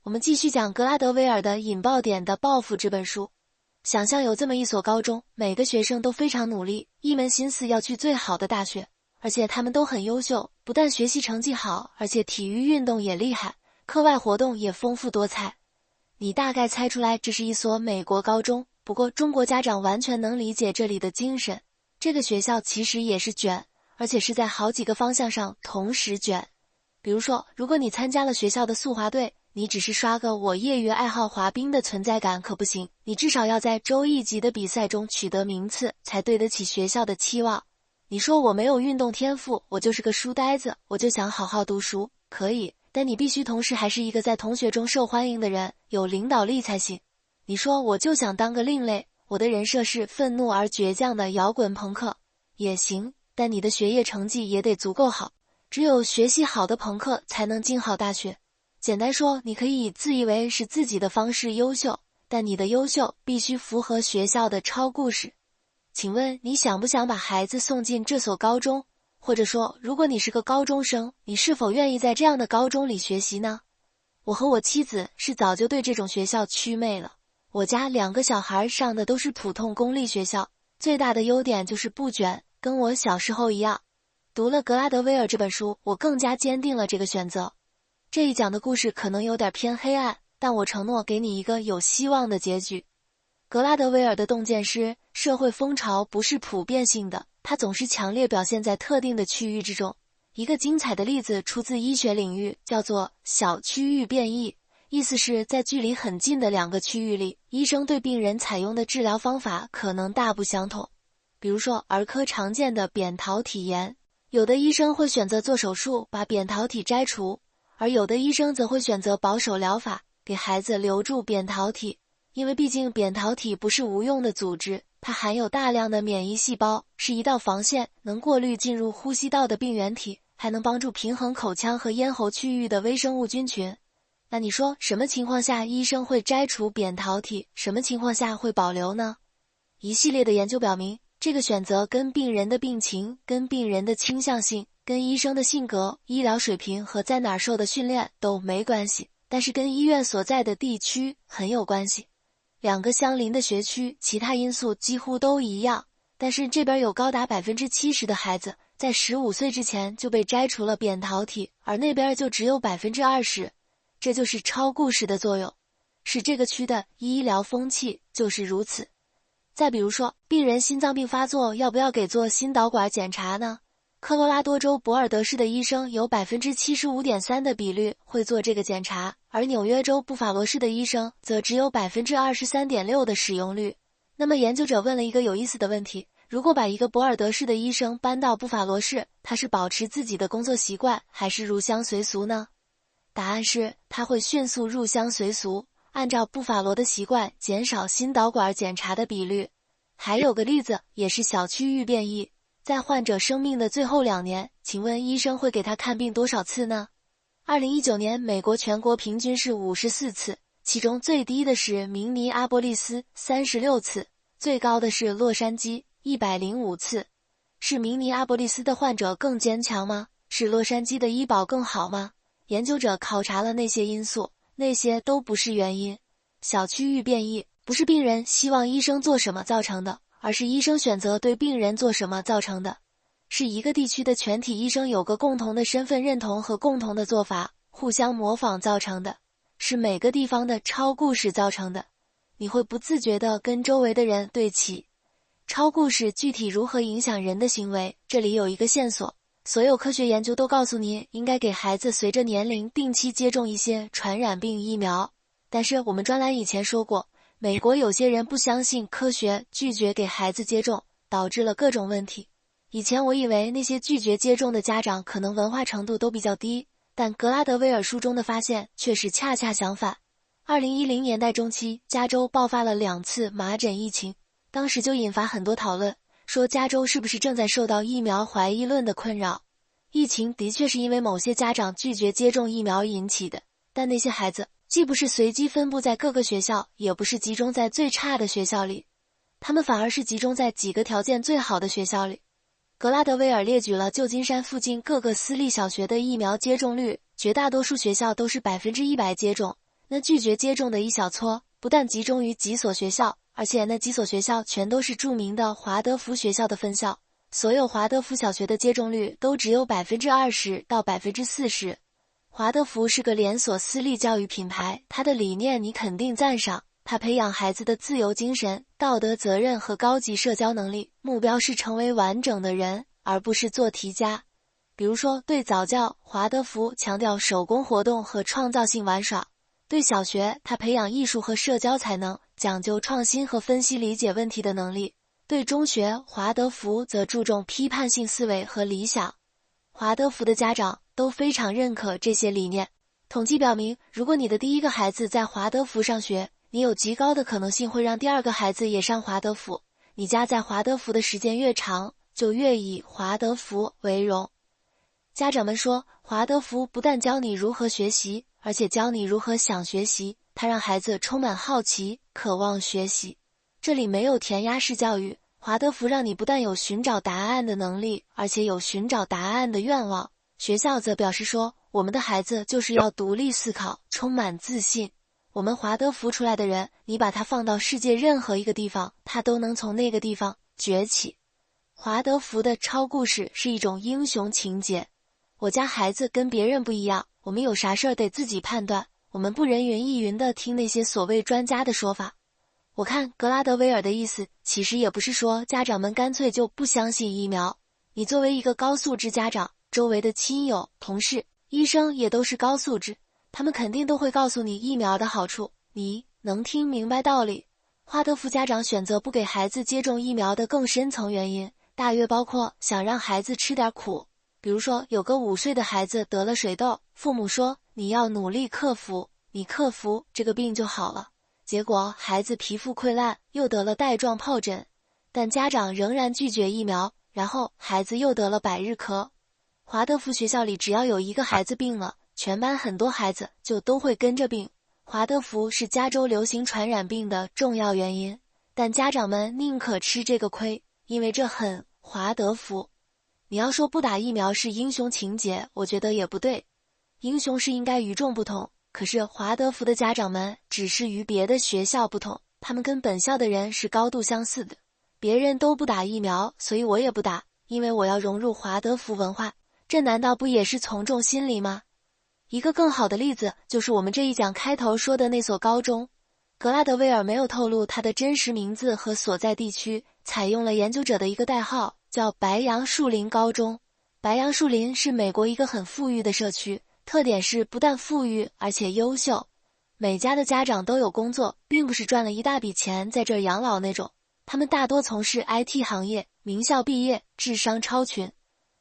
我们继续讲格拉德威尔的《引爆点的报复》这本书。想象有这么一所高中，每个学生都非常努力，一门心思要去最好的大学，而且他们都很优秀，不但学习成绩好，而且体育运动也厉害，课外活动也丰富多彩。你大概猜出来这是一所美国高中，不过中国家长完全能理解这里的精神。这个学校其实也是卷，而且是在好几个方向上同时卷。比如说，如果你参加了学校的速滑队，你只是刷个我业余爱好滑冰的存在感可不行，你至少要在州一级的比赛中取得名次，才对得起学校的期望。你说我没有运动天赋，我就是个书呆子，我就想好好读书，可以，但你必须同时还是一个在同学中受欢迎的人，有领导力才行。你说我就想当个另类，我的人设是愤怒而倔强的摇滚朋克，也行，但你的学业成绩也得足够好，只有学习好的朋克才能进好大学。简单说，你可以以自以为是自己的方式优秀，但你的优秀必须符合学校的超故事。请问你想不想把孩子送进这所高中？或者说，如果你是个高中生，你是否愿意在这样的高中里学习呢？我和我妻子是早就对这种学校祛魅了。我家2个小孩上的都是普通公立学校，最大的优点就是不卷，跟我小时候一样。读了格拉德威尔这本书，我更加坚定了这个选择。这一讲的故事可能有点偏黑暗，但我承诺给你一个有希望的结局。格拉德威尔的洞见是，社会风潮不是普遍性的，它总是强烈表现在特定的区域之中。一个精彩的例子出自医学领域，叫做小区域变异，意思是在距离很近的2个区域里，医生对病人采用的治疗方法可能大不相同。比如说儿科常见的扁桃体炎，有的医生会选择做手术把扁桃体摘除，而有的医生则会选择保守疗法，给孩子留住扁桃体。因为毕竟扁桃体不是无用的组织，它含有大量的免疫细胞，是一道防线，能过滤进入呼吸道的病原体，还能帮助平衡口腔和咽喉区域的微生物菌群。那你说，什么情况下医生会摘除扁桃体，什么情况下会保留呢？一系列的研究表明，这个选择跟病人的病情、跟病人的倾向性、跟医生的性格、医疗水平和在哪儿受的训练都没关系，但是跟医院所在的地区很有关系。2个相邻的学区，其他因素几乎都一样，但是这边有高达 70% 的孩子在15岁之前就被摘除了扁桃体，而那边就只有 20%。这就是超故事的作用，是这个区的医疗风气就是如此。再比如说，病人心脏病发作要不要给做心导管检查呢？科罗拉多州博尔德市的医生有 75.3% 的比率会做这个检查，而纽约州布法罗市的医生则只有 23.6% 的使用率。那么研究者问了一个有意思的问题，如果把一个博尔德市的医生搬到布法罗市，他是保持自己的工作习惯，还是入乡随俗呢？答案是，他会迅速入乡随俗，按照布法罗的习惯减少心导管检查的比率。还有个例子，也是小区域变异。在患者生命的最后2年，请问医生会给他看病多少次呢？2019年美国全国平均是54次，其中最低的是明尼阿波利斯36次，最高的是洛杉矶105次。是明尼阿波利斯的患者更坚强吗？是洛杉矶的医保更好吗？研究者考察了那些因素，那些都不是原因。小区域变异不是病人希望医生做什么造成的，而是医生选择对病人做什么造成的。是一个地区的全体医生有个共同的身份认同和共同的做法，互相模仿造成的。是每个地方的超故事造成的。你会不自觉地跟周围的人对齐。超故事具体如何影响人的行为？这里有一个线索。所有科学研究都告诉你，应该给孩子随着年龄定期接种一些传染病疫苗。但是我们专栏以前说过，美国有些人不相信科学，拒绝给孩子接种，导致了各种问题。以前我以为那些拒绝接种的家长可能文化程度都比较低，但格拉德威尔书中的发现却是恰恰相反。2010年代中期，加州爆发了2次麻疹疫情，当时就引发很多讨论，说加州是不是正在受到疫苗怀疑论的困扰。疫情的确是因为某些家长拒绝接种疫苗引起的，但那些孩子既不是随机分布在各个学校，也不是集中在最差的学校里，他们反而是集中在几个条件最好的学校里。格拉德威尔列举了旧金山附近各个私立小学的疫苗接种率，绝大多数学校都是100%接种，那拒绝接种的一小撮，不但集中于几所学校，而且那几所学校全都是著名的华德福学校的分校。所有华德福小学的接种率都只有 20%到 40%。华德福是个连锁私立教育品牌，它的理念你肯定赞赏。它培养孩子的自由精神、道德责任和高级社交能力，目标是成为完整的人，而不是做题家。比如说，对早教，华德福强调手工活动和创造性玩耍；对小学，它培养艺术和社交才能，讲究创新和分析理解问题的能力；对中学，华德福则注重批判性思维和理想。华德福的家长都非常认可这些理念。统计表明，如果你的第一个孩子在华德福上学，你有极高的可能性会让第二个孩子也上华德福。你家在华德福的时间越长，就越以华德福为荣。家长们说，华德福不但教你如何学习，而且教你如何想学习，它让孩子充满好奇，渴望学习。这里没有填鸭式教育，华德福让你不但有寻找答案的能力，而且有寻找答案的愿望。学校则表示说，我们的孩子就是要独立思考，充满自信。我们华德福出来的人，你把他放到世界任何一个地方，他都能从那个地方崛起。华德福的超故事是一种英雄情节。我家孩子跟别人不一样，我们有啥事儿得自己判断，我们不人云亦云的听那些所谓专家的说法。我看格拉德威尔的意思，其实也不是说家长们干脆就不相信疫苗。你作为一个高素质家长，周围的亲友、同事、医生也都是高素质，他们肯定都会告诉你疫苗的好处，你能听明白道理。华德福家长选择不给孩子接种疫苗的更深层原因，大约包括想让孩子吃点苦。比如说，有个5岁的孩子得了水痘，父母说你要努力克服，你克服这个病就好了。结果孩子皮肤溃烂，又得了带状疱疹，但家长仍然拒绝疫苗，然后孩子又得了百日咳。华德福学校里只要有一个孩子病了，全班很多孩子就都会跟着病。华德福是加州流行传染病的重要原因，但家长们宁可吃这个亏，因为这很华德福。你要说不打疫苗是英雄情节，我觉得也不对。英雄是应该与众不同，可是华德福的家长们只是与别的学校不同，他们跟本校的人是高度相似的。别人都不打疫苗，所以我也不打，因为我要融入华德福文化，这难道不也是从众心理吗？一个更好的例子就是我们这一讲开头说的那所高中。格拉德威尔没有透露他的真实名字和所在地区，采用了研究者的一个代号，叫白杨树林高中。白杨树林是美国一个很富裕的社区，特点是不但富裕，而且优秀。每家的家长都有工作，并不是赚了一大笔钱在这儿养老那种。他们大多从事 IT 行业，名校毕业，智商超群。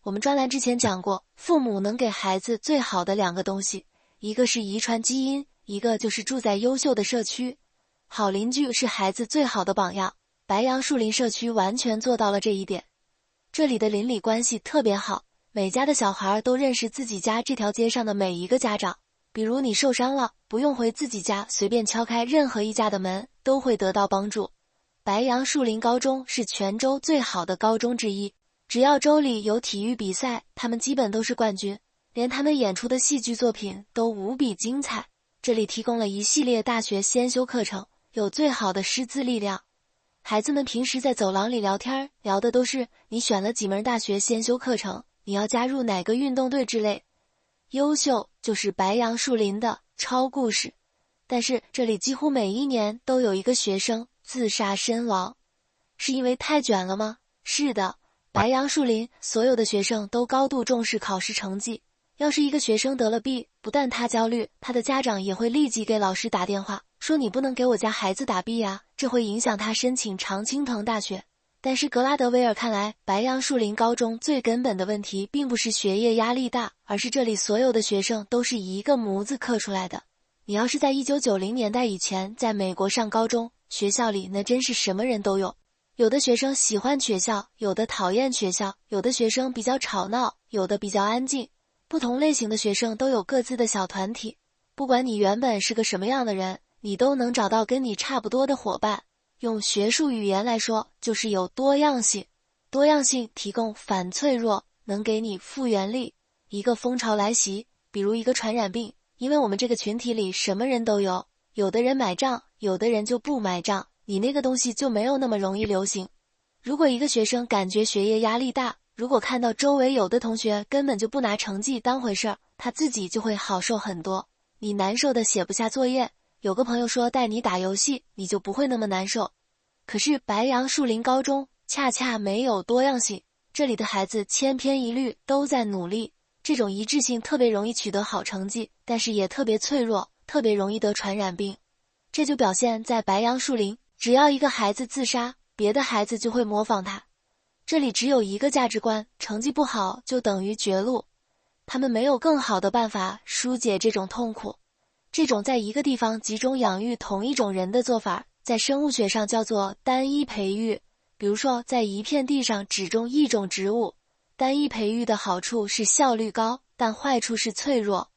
我们专栏之前讲过，父母能给孩子最好的2个东西，一个是遗传基因，一个就是住在优秀的社区。好邻居是孩子最好的榜样，白杨树林社区完全做到了这一点。这里的邻里关系特别好，每家的小孩都认识自己家这条街上的每一个家长。比如你受伤了，不用回自己家，随便敲开任何一家的门，都会得到帮助。白杨树林高中是全州最好的高中之一，只要州里有体育比赛，他们基本都是冠军，连他们演出的戏剧作品都无比精彩。这里提供了一系列大学先修课程，有最好的师资力量。孩子们平时在走廊里聊天，聊的都是你选了几门大学先修课程，你要加入哪个运动队之类。优秀就是白杨树林的超故事。但是这里几乎每一年都有一个学生自杀身亡。是因为太卷了吗？是的，白杨树林所有的学生都高度重视考试成绩。要是一个学生得了弊，不但他焦虑，他的家长也会立即给老师打电话，说你不能给我家孩子打弊呀，这会影响他申请常青藤大学。但是格拉德威尔看来，白杨树林高中最根本的问题并不是学业压力大，而是这里所有的学生都是一个模子刻出来的。你要是在1990年代以前在美国上高中，学校里那真是什么人都有。有的学生喜欢学校，有的讨厌学校，有的学生比较吵闹，有的比较安静。不同类型的学生都有各自的小团体，不管你原本是个什么样的人，你都能找到跟你差不多的伙伴。用学术语言来说，就是有多样性。多样性提供反脆弱，能给你复原力。一个风潮来袭，比如一个传染病，因为我们这个群体里什么人都有，有的人买账，有的人就不买账，你那个东西就没有那么容易流行。如果一个学生感觉学业压力大，如果看到周围有的同学根本就不拿成绩当回事儿，他自己就会好受很多。你难受的写不下作业，有个朋友说带你打游戏，你就不会那么难受。可是白杨树林高中恰恰没有多样性，这里的孩子千篇一律都在努力，这种一致性特别容易取得好成绩，但是也特别脆弱，特别容易得传染病。这就表现在白杨树林，只要一个孩子自杀，别的孩子就会模仿他。这里只有一个价值观，成绩不好就等于绝路。他们没有更好的办法疏解这种痛苦。这种在一个地方集中养育同一种人的做法，在生物学上叫做单一培育。比如说，在一片地上只种一种植物，单一培育的好处是效率高，但坏处是脆弱。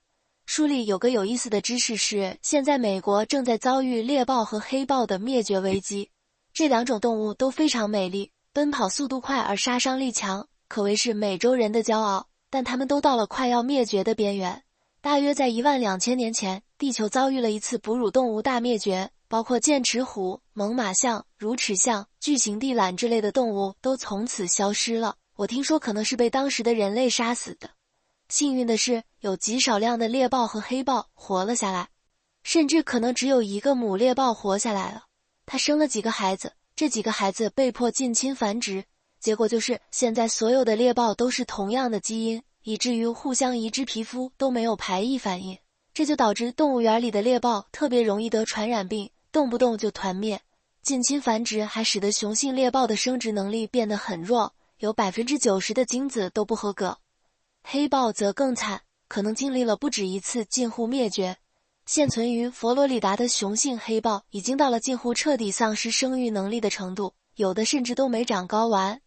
书里有个有意思的知识是，现在美国正在遭遇猎豹和黑豹的灭绝危机。这两种动物都非常美丽，奔跑速度快而杀伤力强，可谓是美洲人的骄傲，但它们都到了快要灭绝的边缘。大约在12000年前，地球遭遇了一次哺乳动物大灭绝，包括剑齿虎、猛犸象、乳齿象、巨型地懒之类的动物都从此消失了。我听说可能是被当时的人类杀死的。幸运的是，有极少量的猎豹和黑豹活了下来，甚至可能只有一个母猎豹活下来了。它生了几个孩子，这几个孩子被迫近亲繁殖，结果就是现在所有的猎豹都是同样的基因，以至于互相移植皮肤都没有排异反应。这就导致动物园里的猎豹特别容易得传染病，动不动就团灭。近亲繁殖还使得雄性猎豹的生殖能力变得很弱，有90%的精子都不合格。黑豹则更惨，可能经历了不止一次近乎灭绝。现存于佛罗里达的雄性黑豹已经到了近乎彻底丧失生育能力的程度，有的甚至都没长睾丸。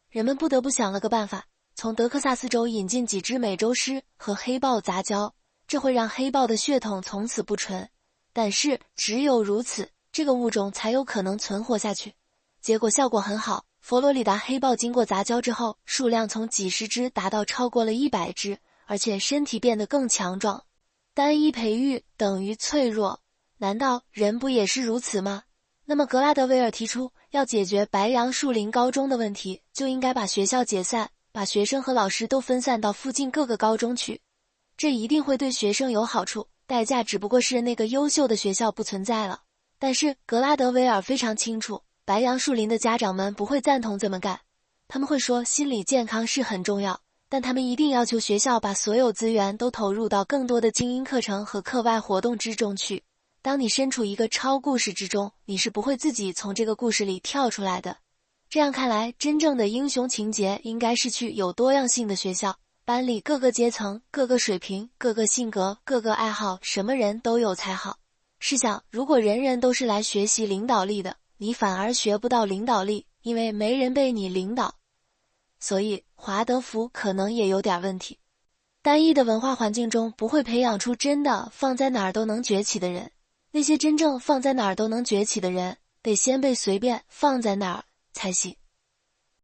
人们不得不想了个办法，从德克萨斯州引进几只美洲狮和黑豹杂交，这会让黑豹的血统从此不纯。但是只有如此，这个物种才有可能存活下去。结果效果很好，佛罗里达黑豹经过杂交之后，数量从几十只达到超过了100只，而且身体变得更强壮。单一培育等于脆弱，难道人不也是如此吗？那么格拉德威尔提出，要解决白杨树林高中的问题，就应该把学校解散，把学生和老师都分散到附近各个高中去。这一定会对学生有好处，代价只不过是那个优秀的学校不存在了。但是格拉德威尔非常清楚，白杨树林的家长们不会赞同这么干。他们会说心理健康是很重要，但他们一定要求学校把所有资源都投入到更多的精英课程和课外活动之中去。当你身处一个超故事之中，你是不会自己从这个故事里跳出来的。这样看来，真正的英雄情节应该是去有多样性的学校，班里各个阶层、各个水平、各个性格、各个爱好，什么人都有才好。试想，如果人人都是来学习领导力的，你反而学不到领导力，因为没人被你领导。所以华德福可能也有点问题。单一的文化环境中不会培养出真的放在哪儿都能崛起的人，那些真正放在哪儿都能崛起的人，得先被随便放在哪儿才行。